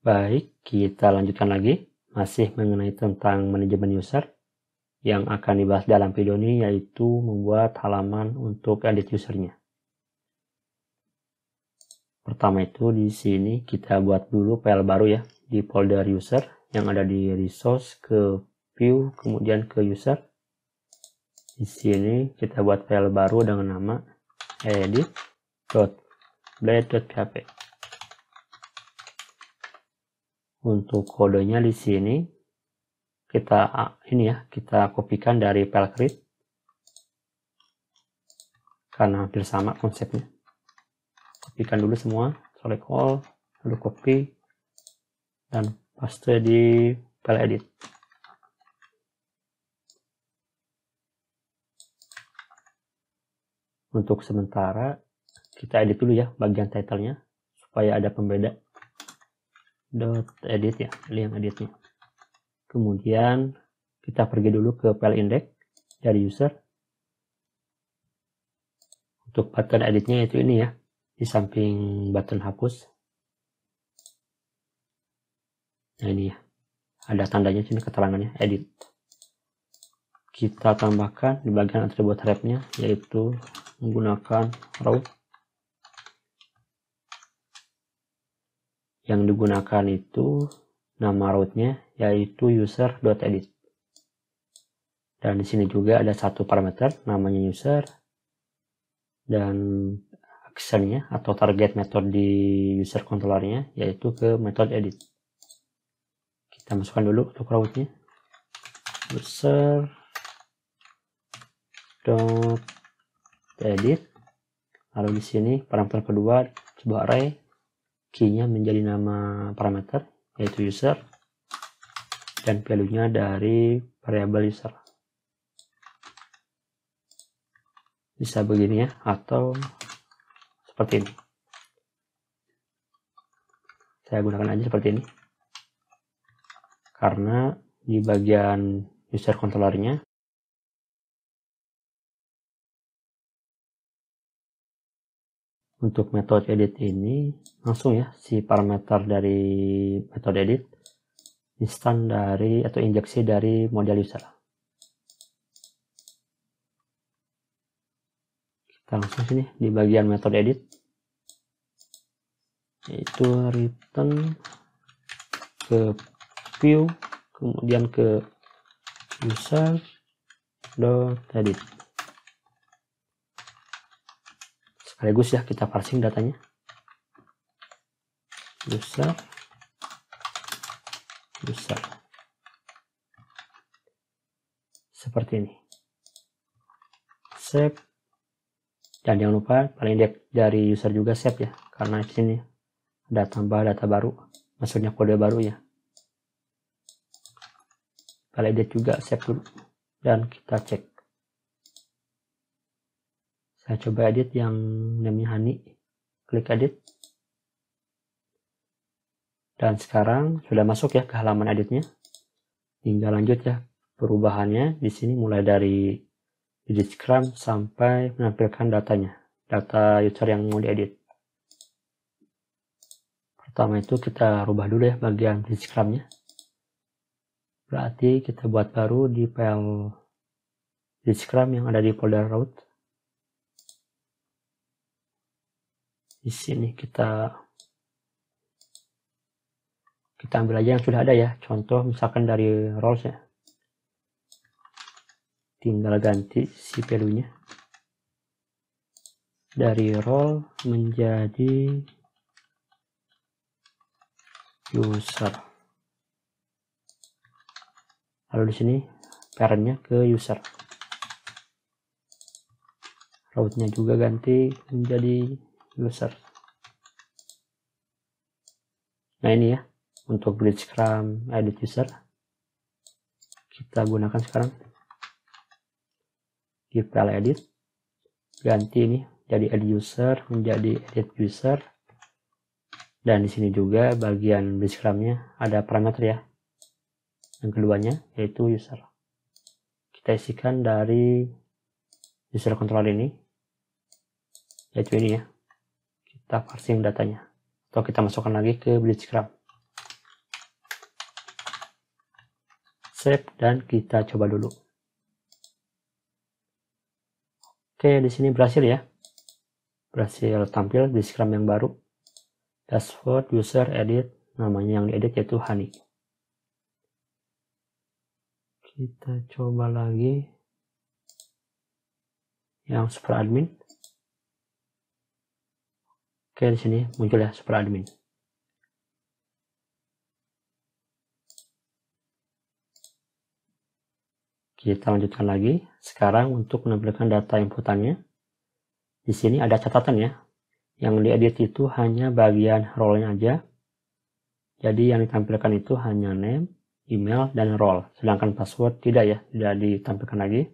Baik, kita lanjutkan lagi. Masih mengenai tentang manajemen user. Yang akan dibahas dalam video ini yaitu membuat halaman untuk edit usernya. Pertama itu di sini kita buat dulu file baru ya. Di folder user yang ada di resource, ke view, kemudian ke user. Di sini kita buat file baru dengan nama edit.blade.php. Untuk kodenya di sini kita kopikan dari file create karena hampir sama konsepnya. Kopikan dulu semua, select all, lalu copy dan paste di file edit. Untuk sementara kita edit dulu ya bagian title-nya supaya ada pembeda. .edit ya, yang editnya. Kemudian kita pergi dulu ke file index dari user. Untuk button editnya itu ini ya, di samping button hapus. Nah ini ya, ada tandanya sini keterangannya edit. Kita tambahkan di bagian atribut wrap-nya yaitu menggunakan route. Yang digunakan itu nama route-nya yaitu user.edit. Dan di sini juga ada satu parameter namanya user dan actionnya atau target metode di user controllernya yaitu ke metode edit. Kita masukkan dulu untuk route-nya user.edit. Lalu di sini parameter kedua sebuah array, key-nya menjadi nama parameter yaitu user dan value-nya dari variabel user. Bisa begini ya, atau seperti ini. Saya gunakan aja seperti ini karena di bagian user controllernya untuk metode edit ini langsung ya si parameter dari metode edit instan dari atau injeksi dari model user. Kita langsung sini di bagian metode edit yaitu return ke view kemudian ke user.edit. Sekaligus ya kita parsing datanya user seperti ini. Save. Dan jangan lupa paling dari user juga save ya, karena di sini ada tambah data baru, maksudnya kode baru ya. File edit juga save dulu dan kita cek. Saya coba edit yang namanya honey, klik edit. Dan sekarang sudah masuk ya ke halaman editnya. Tinggal lanjut ya perubahannya di sini mulai dari describe sampai menampilkan datanya, data user yang mau diedit. Pertama itu kita rubah dulu ya bagian describe-nya. Berarti kita buat baru di file describe yang ada di folder route. Di sini kita ambil aja yang sudah ada ya, contoh misalkan dari roles ya, tinggal ganti si value-nya dari role menjadi user, lalu di sini parent-nya ke user, route-nya juga ganti menjadi user. Nah ini ya untuk breadcrumb edit user kita gunakan sekarang di file edit, ganti ini jadi edit user menjadi edit user, dan di sini juga bagian breadcrumb-nya ada parameter ya, yang keduanya yaitu user. Kita isikan dari user controller ini yaitu ini ya, kita parsing datanya atau kita masukkan lagi ke breadcrumb. save, dan kita coba dulu. Oke, di sini berhasil ya. Berhasil tampil di Scrum yang baru. Dashboard, user, edit. Namanya yang diedit yaitu Honey. Kita coba lagi yang super admin. Oke, di sini muncul ya super admin. Kita lanjutkan lagi. Sekarang untuk menampilkan data inputannya. Di sini ada catatan ya. Yang diedit itu hanya bagian role-nya aja. Jadi yang ditampilkan itu hanya name, email, dan role. Sedangkan password tidak ya, tidak ditampilkan lagi.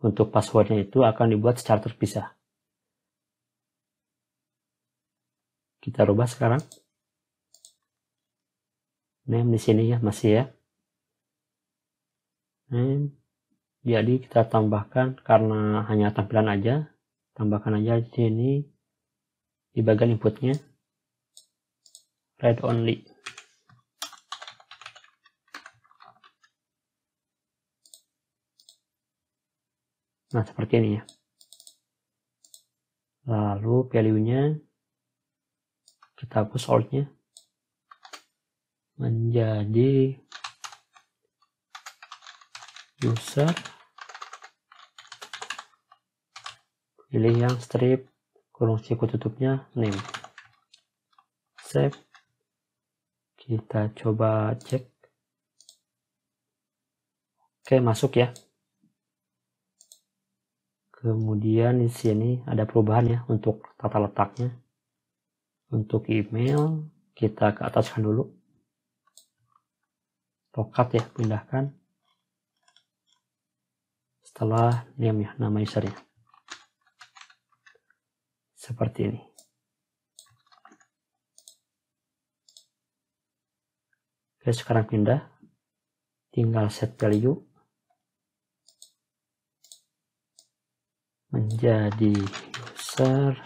Untuk passwordnya itu akan dibuat secara terpisah. Kita rubah sekarang. Name di sini ya, masih ya. Name. Jadi kita tambahkan karena hanya tampilan aja. Tambahkan aja di sini di bagian inputnya read only. Nah, seperti ini ya. Lalu value-nya kita hapus alt-nya menjadi user, pilih yang strip kurung siku tutupnya name, save. Kita coba cek. Oke, masuk ya. Kemudian di sini ada perubahan ya untuk tata letaknya. Untuk email kita ke ataskan dulu. Tokat ya, pindahkan. Setelah name ya, nama usernya. Seperti ini. Oke, sekarang pindah. Tinggal set value menjadi user,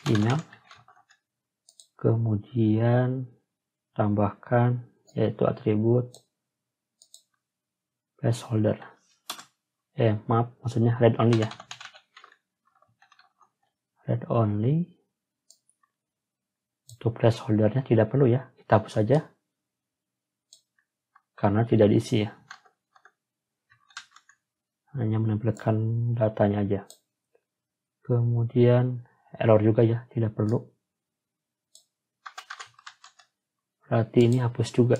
email, kemudian tambahkan yaitu atribut placeholder. Maaf, maksudnya read only ya. Read only. Untuk placeholdernya tidak perlu ya, kita hapus saja karena tidak diisi ya. Hanya menampilkan datanya aja. Kemudian error juga ya, tidak perlu. Berarti ini hapus juga.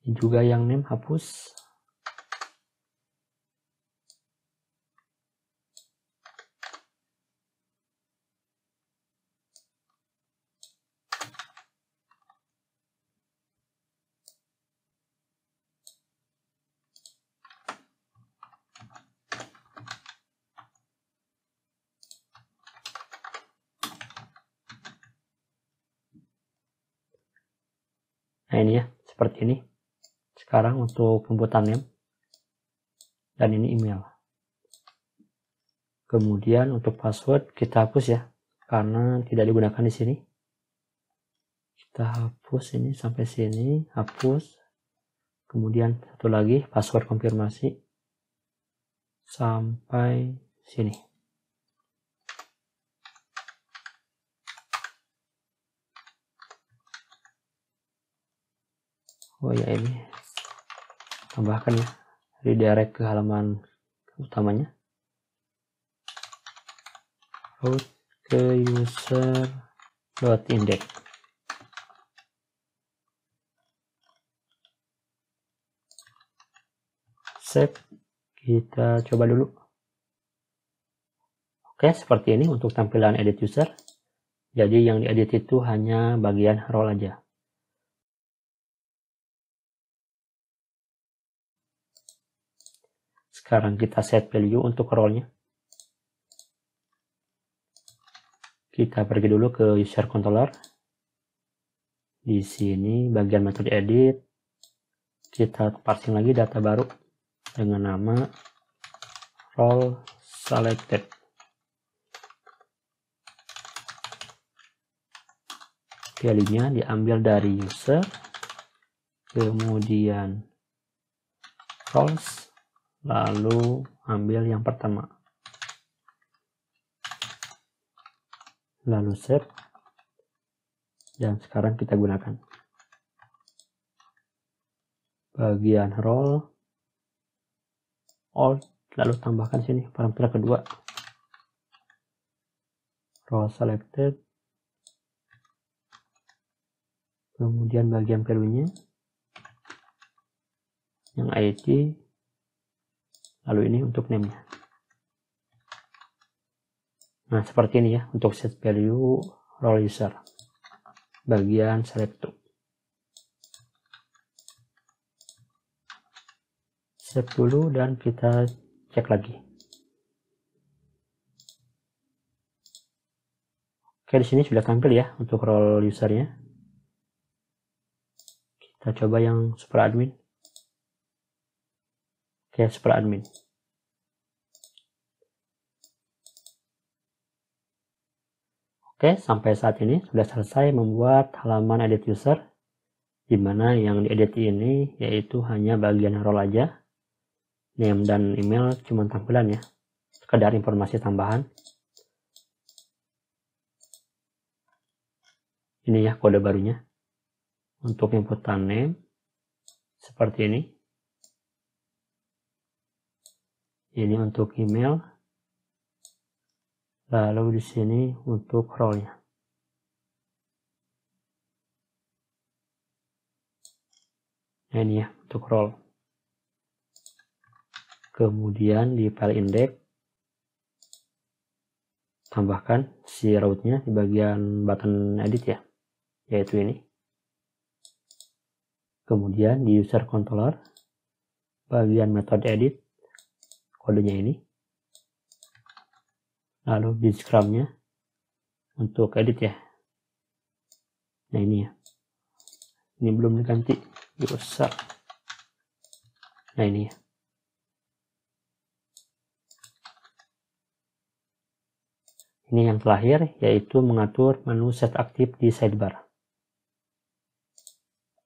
Ini juga yang name hapus. Nah ini ya, seperti ini. Sekarang untuk inputan name. Dan ini email. Kemudian untuk password kita hapus ya, karena tidak digunakan di sini. Kita hapus ini sampai sini, hapus. Kemudian satu lagi password konfirmasi sampai sini. Oh ya, ini tambahkan ya, redirect ke halaman utamanya, route ke user.index. Save. Kita coba dulu. Oke, seperti ini untuk tampilan edit user. Jadi yang diedit itu hanya bagian role aja. Sekarang kita set value untuk role-nya. Kita pergi dulu ke user controller. Di sini bagian metode edit. Kita parsing lagi data baru dengan nama role selected. value-nya diambil dari user, kemudian roles, lalu ambil yang pertama, lalu save, dan sekarang kita gunakan bagian role, all, lalu tambahkan sini parameter kedua, role selected, kemudian bagian value-nya yang ID, lalu ini untuk name-nya. Nah, seperti ini ya untuk set value role user bagian select to. Save dulu dan kita cek lagi. Oke, di sini sudah tampil ya untuk role usernya. Kita coba yang super admin. Oke, super admin. Oke, sampai saat ini sudah selesai membuat halaman edit user, di mana yang diedit ini yaitu hanya bagian role aja. Name dan email cuma tampilan ya, sekedar informasi tambahan. Ini ya kode barunya. Untuk inputan name seperti ini. Ini untuk email. Lalu di sini untuk role-nya. Nah, ini ya untuk role. Kemudian di file index tambahkan si route-nya di bagian button edit ya, yaitu ini. Kemudian di user controller bagian metode edit kodenya ini. Lalu di scrum-nya untuk edit ya. Nah, ini ya. Ini belum diganti user. Nah, ini ya. Ini yang terakhir, yaitu mengatur menu set aktif di sidebar.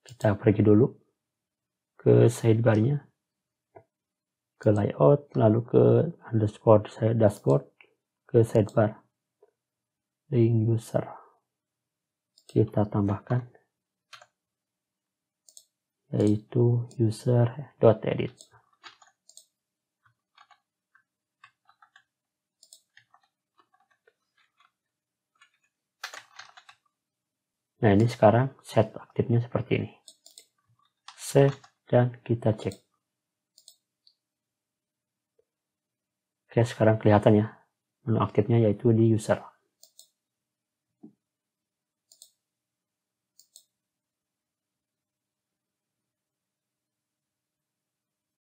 Kita pergi dulu ke sidebar-nya, ke layout, lalu ke underscore dashboard, ke sidebar, link user. Kita tambahkan, yaitu user.edit. Nah, ini sekarang set aktifnya seperti ini. Save dan kita cek. Oke, sekarang kelihatan ya menu aktifnya yaitu di user.